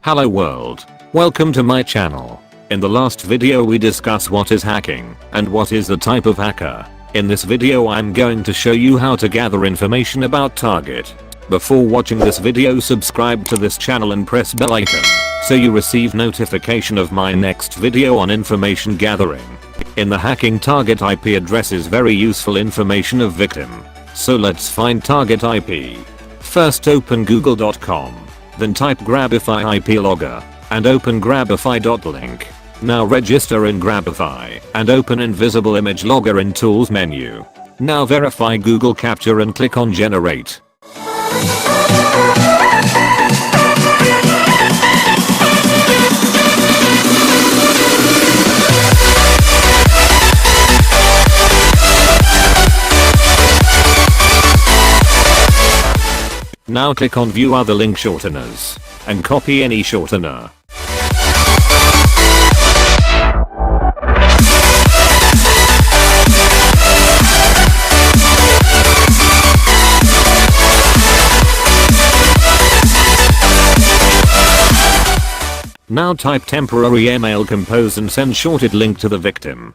Hello world. Welcome to my channel. In the last video we discuss what is hacking and what is the type of hacker. In this video I'm going to show you how to gather information about target. Before watching this video, subscribe to this channel and press bell icon so you receive notification of my next video on information gathering. In the hacking, target IP address is very useful information of victim. So let's find target IP. First open google.com. Then type Grabify IP logger and open grabify.link. Now register in Grabify and open invisible image logger in tools menu. Now verify Google Capture and click on generate. Now click on view other link shorteners and copy any shortener. Now type temporary email compose and send shorted link to the victim.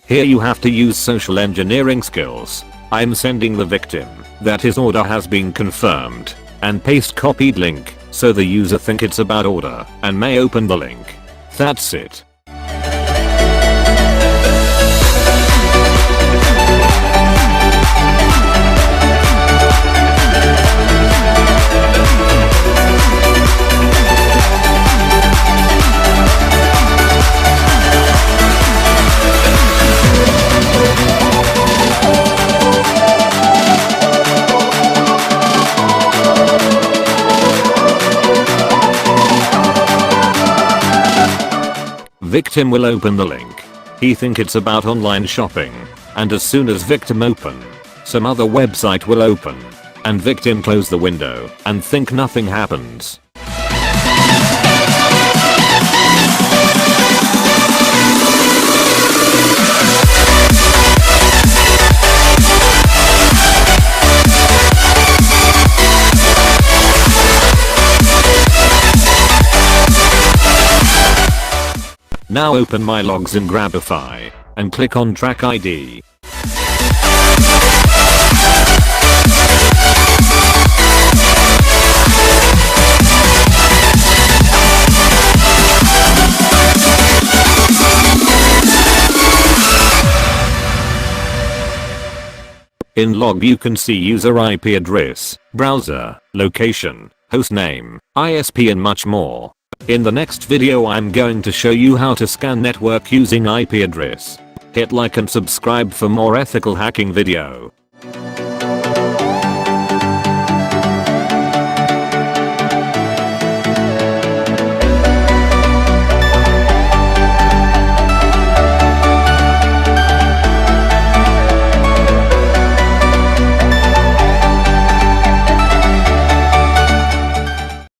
Here you have to use social engineering skills. I'm sending the victim that his order has been confirmed and paste copied link so the user think it's about order and may open the link. That's it. Victim will open the link. He think it's about online shopping, and as soon as victim open, some other website will open, and victim close the window and think nothing happens. Now open my logs in Grabify and click on track ID. In log you can see user IP address, browser, location, hostname, ISP and much more. In the next video I'm going to show you how to scan network using IP address. Hit like and subscribe for more ethical hacking video.